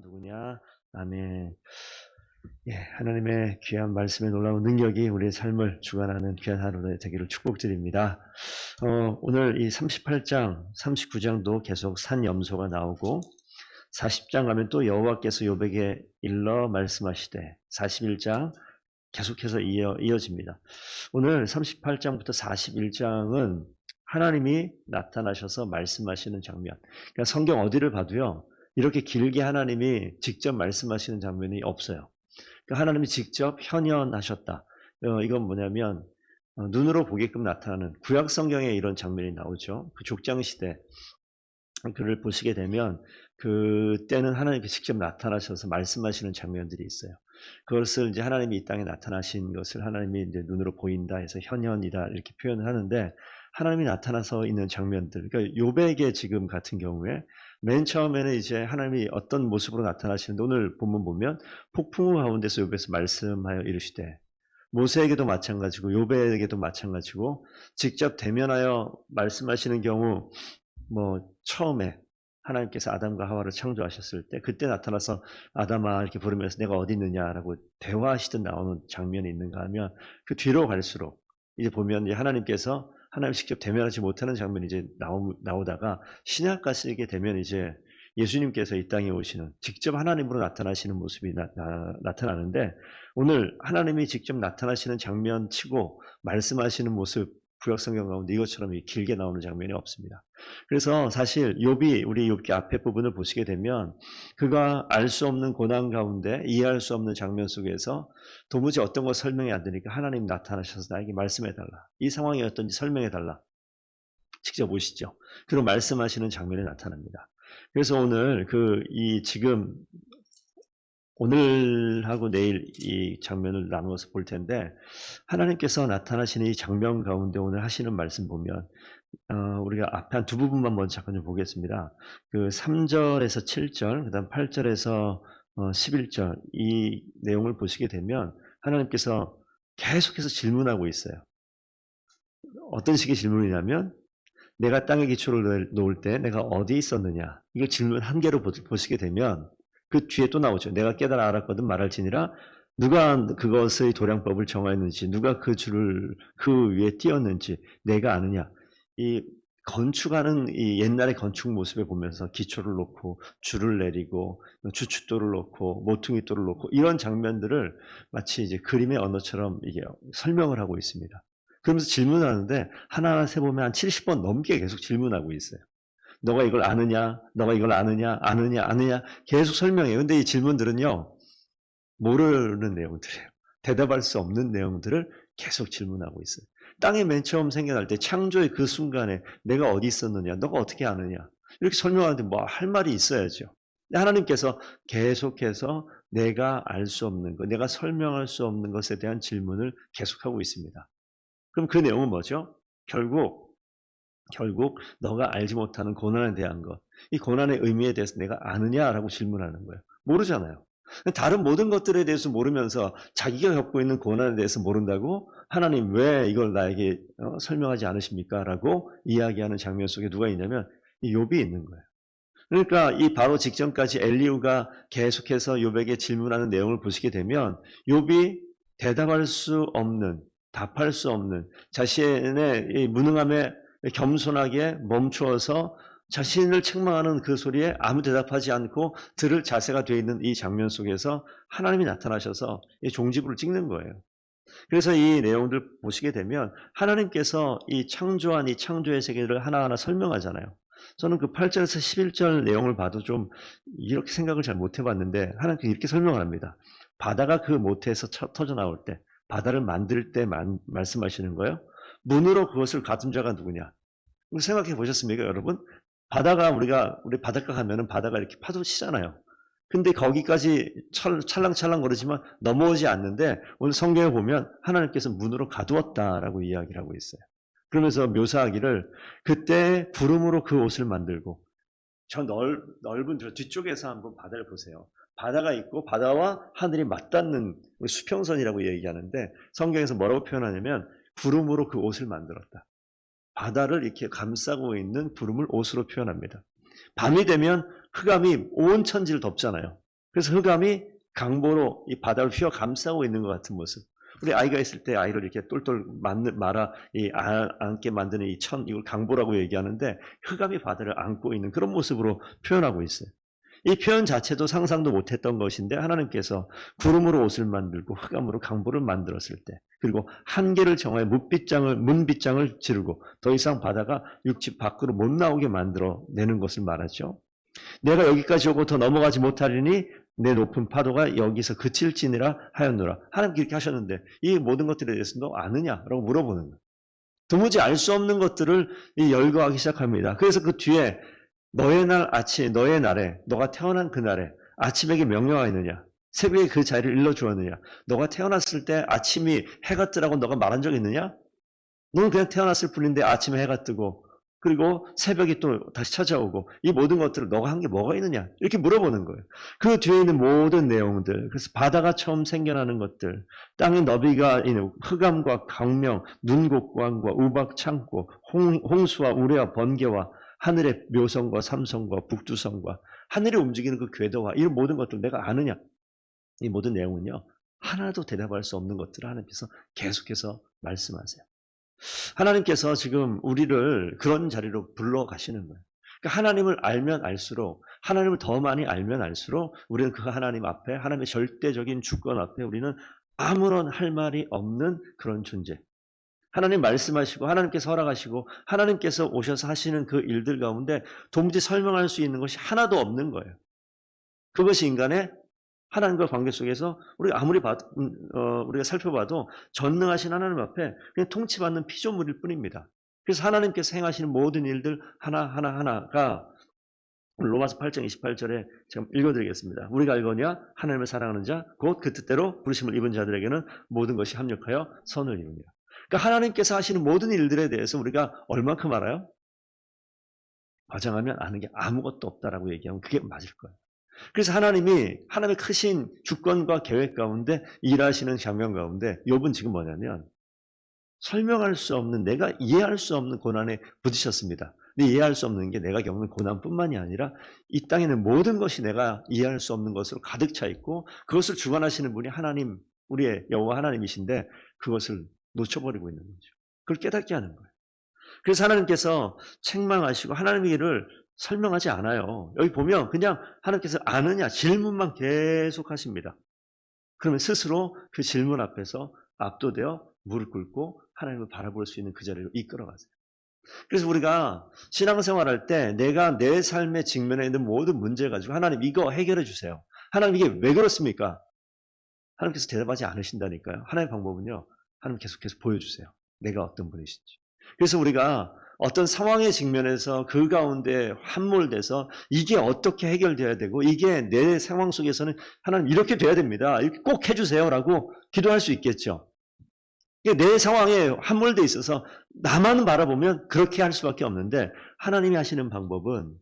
누구냐? 아멘. 예, 하나님의 귀한 말씀에 놀라운 능력이 우리의 삶을 주관하는 귀한 하루 되기를 축복드립니다. 오늘 이 38장, 39장도 계속 산염소가 나오고 40장 가면 또 여호와께서 욥에게 일러 말씀하시되 41장 계속해서 이어집니다. 오늘 38장부터 41장은 하나님이 나타나셔서 말씀하시는 장면. 그러니까 성경 어디를 봐도요, 이렇게 길게 하나님이 직접 말씀하시는 장면이 없어요. 그러니까 하나님이 직접 현현하셨다. 이건 뭐냐면 눈으로 보게끔 나타나는 구약 성경에 이런 장면이 나오죠. 그 족장 시대 그를 보시게 되면 그때는 하나님이 직접 나타나셔서 말씀하시는 장면들이 있어요. 그것을 이제 하나님이 이 땅에 나타나신 것을 하나님이 이제 눈으로 보인다 해서 현현이다 이렇게 표현을 하는데, 하나님이 나타나서 있는 장면들, 그러니까 욥에게 지금 같은 경우에 맨 처음에는 이제 하나님이 어떤 모습으로 나타나시는데, 오늘 본문 보면 폭풍우 가운데서 욥에서 말씀하여 이르시되, 모세에게도 마찬가지고 욥에게도 마찬가지고 직접 대면하여 말씀하시는 경우, 처음에 하나님께서 아담과 하와를 창조하셨을 때 그때 나타나서 아담아 이렇게 부르면서 내가 어디 있느냐라고 대화하시듯 나오는 장면이 있는가 하면, 그 뒤로 갈수록 이제 보면 이제 하나님께서 하나님 직접 대면하지 못하는 장면이 이제 나오다가 신약가시게 되면 이제 예수님께서 이 땅에 오시는, 직접 하나님으로 나타나시는 모습이 나타나는데, 오늘 하나님이 직접 나타나시는 장면 치고 말씀하시는 모습, 구약성경 가운데 이것처럼 길게 나오는 장면이 없습니다. 그래서 사실 우리 욥기 앞에 부분을 보시게 되면 그가 알 수 없는 고난 가운데 이해할 수 없는 장면 속에서 도무지 어떤 거 설명이 안 되니까 하나님 나타나셔서 나에게 말씀해달라, 이 상황이 어떤지 설명해달라, 직접 오시죠. 그리고 말씀하시는 장면이 나타납니다. 그래서 오늘 지금 오늘하고 내일 이 장면을 나누어서 볼 텐데, 하나님께서 나타나시는 이 장면 가운데 오늘 하시는 말씀 보면 우리가 앞에 한 두 부분만 먼저 잠깐 좀 보겠습니다. 그 3절에서 7절, 그다음 8절에서 11절 이 내용을 보시게 되면 하나님께서 계속해서 질문하고 있어요. 어떤 식의 질문이냐면, 내가 땅에 기초를 놓을 때 내가 어디 있었느냐, 이걸 질문 한 개로 보시게 되면 그 뒤에 또 나오죠. 내가 깨달아 알았거든 말할지니라. 누가 그것의 도량법을 정하였는지, 누가 그 줄을 그 위에 띄었는지 내가 아느냐. 이 건축하는 이 옛날의 건축 모습에 보면서 기초를 놓고 줄을 내리고 주춧돌을 놓고 모퉁이돌을 놓고 이런 장면들을 마치 이제 그림의 언어처럼 이게 설명을 하고 있습니다. 그러면서 질문하는데 하나하나 세보면 한 70번 넘게 계속 질문하고 있어요. 너가 이걸 아느냐? 너가 이걸 아느냐? 아느냐? 계속 설명해요. 근데 이 질문들은요, 모르는 내용들이에요. 대답할 수 없는 내용들을 계속 질문하고 있어요. 땅에 맨 처음 생겨날 때 창조의 그 순간에 내가 어디 있었느냐? 너가 어떻게 아느냐? 이렇게 설명하는데 뭐 할 말이 있어야죠. 하나님께서 계속해서 내가 알 수 없는 것, 내가 설명할 수 없는 것에 대한 질문을 계속하고 있습니다. 그럼 그 내용은 뭐죠? 결국 너가 알지 못하는 고난에 대한 것, 이 고난의 의미에 대해서 내가 아느냐라고 질문하는 거예요. 모르잖아요. 다른 모든 것들에 대해서 모르면서 자기가 겪고 있는 고난에 대해서 모른다고 하나님 왜 이걸 나에게 설명하지 않으십니까? 라고 이야기하는 장면 속에 누가 있냐면 이 욥이 있는 거예요. 그러니까 이 바로 직전까지 엘리후가 계속해서 욥에게 질문하는 내용을 보시게 되면 욥이 대답할 수 없는, 답할 수 없는, 자신의 이 무능함에 겸손하게 멈추어서 자신을 책망하는 그 소리에 아무 대답하지 않고 들을 자세가 되어 있는 이 장면 속에서 하나님이 나타나셔서 이 종지부를 찍는 거예요. 그래서 이 내용들 보시게 되면 하나님께서 이 창조한 이 창조의 세계를 하나하나 설명하잖아요. 저는 그 8절에서 11절 내용을 봐도 좀 이렇게 생각을 잘 못 해봤는데, 하나님께서 이렇게 설명을 합니다. 바다가 그 모태에서 터져 나올 때, 바다를 만들 때 말씀하시는 거예요. 문으로 그것을 가둔 자가 누구냐? 생각해 보셨습니까, 여러분? 바다가 우리 바닷가 가면은 바다가 이렇게 파도 치잖아요. 근데 거기까지 찰랑찰랑 거리지만 넘어오지 않는데, 오늘 성경에 보면 하나님께서 문으로 가두었다라고 이야기를 하고 있어요. 그러면서 묘사하기를 그때 구름으로 그 옷을 만들고, 저 넓은 뒤쪽에서 한번 바다를 보세요. 바다가 있고 바다와 하늘이 맞닿는 수평선이라고 얘기하는데, 성경에서 뭐라고 표현하냐면 구름으로 그 옷을 만들었다. 바다를 이렇게 감싸고 있는 구름을 옷으로 표현합니다. 밤이 되면 흑암이 온 천지를 덮잖아요. 그래서 흑암이 강보로 이 바다를 휘어 감싸고 있는 것 같은 모습. 우리 아이가 있을 때 아이를 이렇게 똘똘 말아 안게 만드는 이 이걸 강보라고 얘기하는데 흑암이 바다를 안고 있는 그런 모습으로 표현하고 있어요. 이 표현 자체도 상상도 못했던 것인데 하나님께서 구름으로 옷을 만들고 흑암으로 강보를 만들었을 때, 그리고 한계를 정하여 문빗장을 지르고 더 이상 바다가 육지 밖으로 못 나오게 만들어내는 것을 말하죠. 내가 여기까지 오고 더 넘어가지 못하리니 내 높은 파도가 여기서 그칠지니라 하였노라. 하나님 그렇게 하셨는데 이 모든 것들에 대해서 너 아느냐라고 물어보는 거예요. 도무지 알 수 없는 것들을 열거하기 시작합니다. 그래서 그 뒤에 너의 날에 너가 태어난 그날에 아침에게 명령하였느냐, 새벽에 그 자리를 일러주었느냐, 너가 태어났을 때 아침이 해가 뜨라고 너가 말한 적 있느냐? 너는 그냥 태어났을 뿐인데 아침에 해가 뜨고 그리고 새벽이 또 다시 찾아오고 이 모든 것들을 너가 한 게 뭐가 있느냐? 이렇게 물어보는 거예요. 그 뒤에 있는 모든 내용들, 그래서 바다가 처음 생겨나는 것들, 땅의 너비가 있는 흑암과 강명, 눈곡광과 우박 창고, 홍수와 우레와 번개와 하늘의 묘성과 삼성과 북두성과 하늘이 움직이는 그 궤도와 이런 모든 것들 내가 아느냐? 이 모든 내용은요, 하나도 대답할 수 없는 것들을 하나님께서 계속해서 말씀하세요. 하나님께서 지금 우리를 그런 자리로 불러가시는 거예요. 그러니까 하나님을 알면 알수록, 하나님을 더 많이 알면 알수록 우리는 그 하나님 앞에, 하나님의 절대적인 주권 앞에 우리는 아무런 할 말이 없는 그런 존재. 하나님 말씀하시고 하나님께서 허락하시고 하나님께서 오셔서 하시는 그 일들 가운데 도무지 설명할 수 있는 것이 하나도 없는 거예요. 그것이 인간의 하나님과 관계 속에서 우리가 아무리 우리가 살펴봐도 전능하신 하나님 앞에 그냥 통치받는 피조물일 뿐입니다. 그래서 하나님께서 행하시는 모든 일들 하나가 로마서 8장 28절에 제가 읽어드리겠습니다. 우리가 알거니와 하나님을 사랑하는 자 곧 그 뜻대로 부르심을 입은 자들에게는 모든 것이 합력하여 선을 이루니라. 그러니까 하나님께서 하시는 모든 일들에 대해서 우리가 얼만큼 알아요? 과장하면 아는 게 아무것도 없다라고 얘기하면 그게 맞을 거예요. 그래서 하나님의 크신 주권과 계획 가운데 일하시는 장면 가운데 욥은 지금 뭐냐면 설명할 수 없는, 내가 이해할 수 없는 고난에 부딪혔습니다. 근데 이해할 수 없는 게 내가 겪는 고난뿐만이 아니라 이 땅에 있는 모든 것이 내가 이해할 수 없는 것으로 가득 차 있고 그것을 주관하시는 분이 하나님, 우리의 여호와 하나님이신데 그것을 놓쳐버리고 있는 거죠. 그걸 깨닫게 하는 거예요. 그래서 하나님께서 책망하시고 하나님의 일을 설명하지 않아요. 여기 보면 그냥 하나님께서 아느냐 질문만 계속 하십니다. 그러면 스스로 그 질문 앞에서 압도되어 무릎 꿇고 하나님을 바라볼 수 있는 그 자리로 이끌어가세요. 그래서 우리가 신앙생활할 때 내가 내 삶의 직면에 있는 모든 문제 가지고 하나님 이거 해결해 주세요. 하나님 이게 왜 그렇습니까? 하나님께서 대답하지 않으신다니까요. 하나님의 방법은요. 하나님 계속 보여주세요. 내가 어떤 분이신지. 그래서 우리가 어떤 상황의 직면에서 그 가운데 함몰돼서 이게 어떻게 해결돼야 되고 이게 내 상황 속에서는 하나님 이렇게 돼야 됩니다. 이렇게 꼭 해주세요라고 기도할 수 있겠죠. 내 상황에 함몰돼 있어서 나만 바라보면 그렇게 할 수밖에 없는데 하나님이 하시는 방법은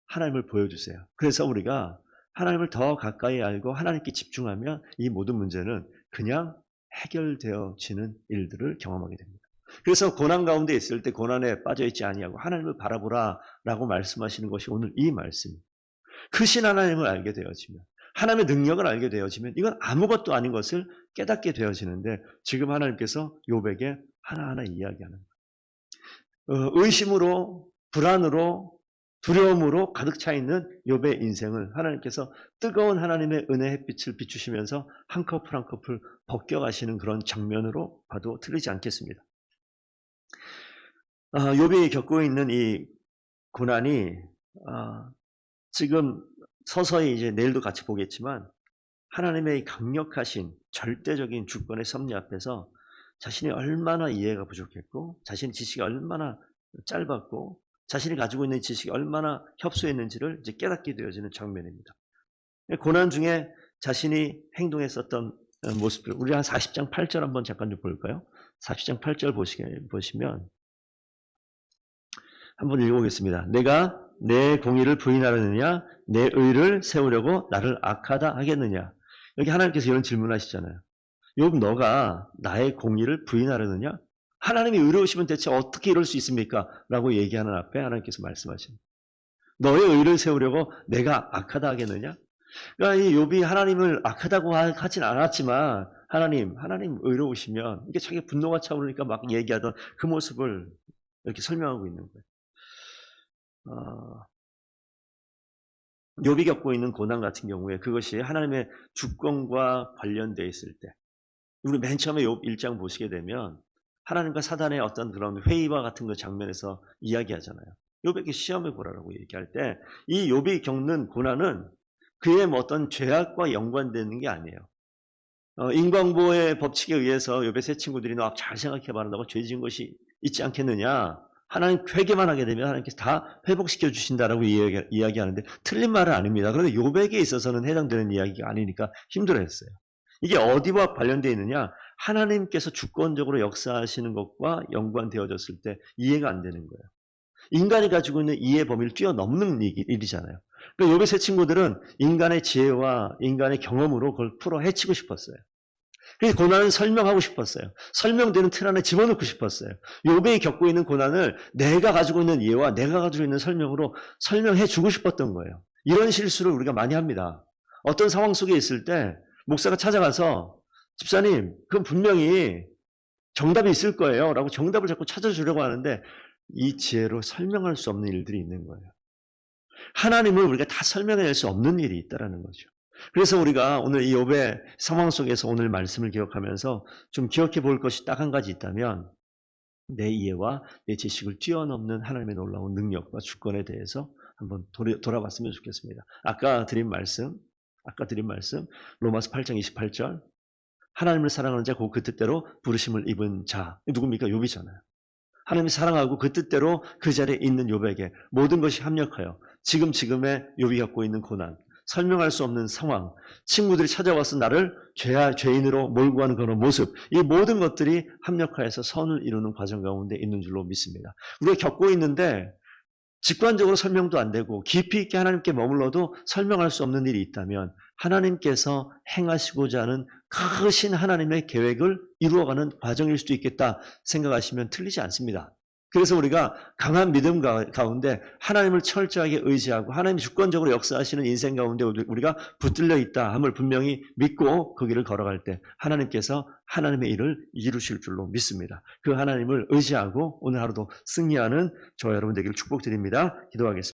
하나님을 보여주세요. 그래서 우리가 하나님을 더 가까이 알고 하나님께 집중하면 이 모든 문제는 그냥 해결되어지는 일들을 경험하게 됩니다. 그래서 고난 가운데 있을 때 고난에 빠져있지 아니하고 하나님을 바라보라라고 말씀하시는 것이 오늘 이 말씀입니다. 크신 하나님을 알게 되어지면, 하나님의 능력을 알게 되어지면 이건 아무것도 아닌 것을 깨닫게 되어지는데 지금 하나님께서 욥에게 하나하나 이야기하는 거예요. 의심으로, 불안으로, 두려움으로 가득 차 있는 욥의 인생을 하나님께서 뜨거운 하나님의 은혜 햇빛을 비추시면서 한 커플 한 커플 벗겨가시는 그런 장면으로 봐도 틀리지 않겠습니다. 욥이 겪고 있는 이 고난이 지금 서서히 이제 내일도 같이 보겠지만 하나님의 강력하신 절대적인 주권의 섭리 앞에서 자신이 얼마나 이해가 부족했고 자신의 지식이 얼마나 짧았고 자신이 가지고 있는 지식이 얼마나 협소했는지를 이제 깨닫게 되어지는 장면입니다. 고난 중에 자신이 행동했었던 모습들, 우리 한 40장 8절 한번 잠깐 좀 볼까요? 40장 8절 보시면 한번 읽어보겠습니다. 내가 내 공의를 부인하려느냐 내 의를 세우려고 나를 악하다 하겠느냐. 여기 하나님께서 이런 질문하시잖아요. 욥 너가 나의 공의를 부인하려느냐? 하나님이 의로우시면 대체 어떻게 이럴 수 있습니까? 라고 얘기하는 앞에 하나님께서 말씀하십니다. 너의 의를 세우려고 내가 악하다 하겠느냐? 그러니까 이 욥이 하나님을 악하다고 하진 않았지만 하나님 의로우시면 이게 자기 분노가 차오르니까 막 얘기하던 그 모습을 이렇게 설명하고 있는 거예요. 욥이 겪고 있는 고난 같은 경우에 그것이 하나님의 주권과 관련되어 있을 때, 우리 맨 처음에 욥 1장 보시게 되면 하나님과 사단의 어떤 그런 회의와 같은 그 장면에서 이야기하잖아요. 욥에게 시험해 보라라고 얘기할 때 이 욥이 겪는 고난은 그의 뭐 어떤 죄악과 연관되는 게 아니에요. 인과응보의 법칙에 의해서 욥의 세 친구들이 너 잘 생각해봐 라고 죄 지은 것이 있지 않겠느냐. 하나님 회개만 하게 되면 하나님께서 다 회복시켜 주신다라고 이야기하는데 틀린 말은 아닙니다. 그런데 욥에게 있어서는 해당되는 이야기가 아니니까 힘들어했어요. 이게 어디와 관련되어 있느냐? 하나님께서 주권적으로 역사하시는 것과 연관되어졌을 때 이해가 안 되는 거예요. 인간이 가지고 있는 이해 범위를 뛰어넘는 일이잖아요. 그러니까 욥의 세 친구들은 인간의 지혜와 인간의 경험으로 그걸 풀어 헤치고 싶었어요. 그래서 고난을 설명하고 싶었어요. 설명되는 틀 안에 집어넣고 싶었어요. 욥이 겪고 있는 고난을 내가 가지고 있는 이해와 내가 가지고 있는 설명으로 설명해 주고 싶었던 거예요. 이런 실수를 우리가 많이 합니다. 어떤 상황 속에 있을 때 목사가 찾아가서 집사님, 그건 분명히 정답이 있을 거예요 라고 정답을 자꾸 찾아주려고 하는데 이 지혜로 설명할 수 없는 일들이 있는 거예요. 하나님을 우리가 다 설명해낼 수 없는 일이 있다는 거죠. 그래서 우리가 오늘 이 욥의 상황 속에서 오늘 말씀을 기억하면서 좀 기억해 볼 것이 딱 한 가지 있다면 내 이해와 내 지식을 뛰어넘는 하나님의 놀라운 능력과 주권에 대해서 한번 돌아봤으면 좋겠습니다. 아까 드린 말씀 로마서 8장 28절 하나님을 사랑하는 자 곧 그 뜻대로 부르심을 입은 자 누굽니까? 욥이잖아요. 하나님이 사랑하고 그 뜻대로 그 자리에 있는 욥에게 모든 것이 합력하여 지금의 욥이 갖고 있는 고난, 설명할 수 없는 상황, 친구들이 찾아와서 나를 죄인으로 몰고 가는 그런 모습, 이 모든 것들이 합력하여서 선을 이루는 과정 가운데 있는 줄로 믿습니다. 우리가 겪고 있는데 직관적으로 설명도 안 되고 깊이 있게 하나님께 머물러도 설명할 수 없는 일이 있다면 하나님께서 행하시고자 하는 크신 하나님의 계획을 이루어가는 과정일 수도 있겠다 생각하시면 틀리지 않습니다. 그래서 우리가 강한 믿음 가운데 하나님을 철저하게 의지하고 하나님이 주권적으로 역사하시는 인생 가운데 우리가 붙들려 있다 함을 분명히 믿고 그 길을 걸어갈 때 하나님께서 하나님의 일을 이루실 줄로 믿습니다. 그 하나님을 의지하고 오늘 하루도 승리하는 저와 여러분 되기를 축복드립니다. 기도하겠습니다.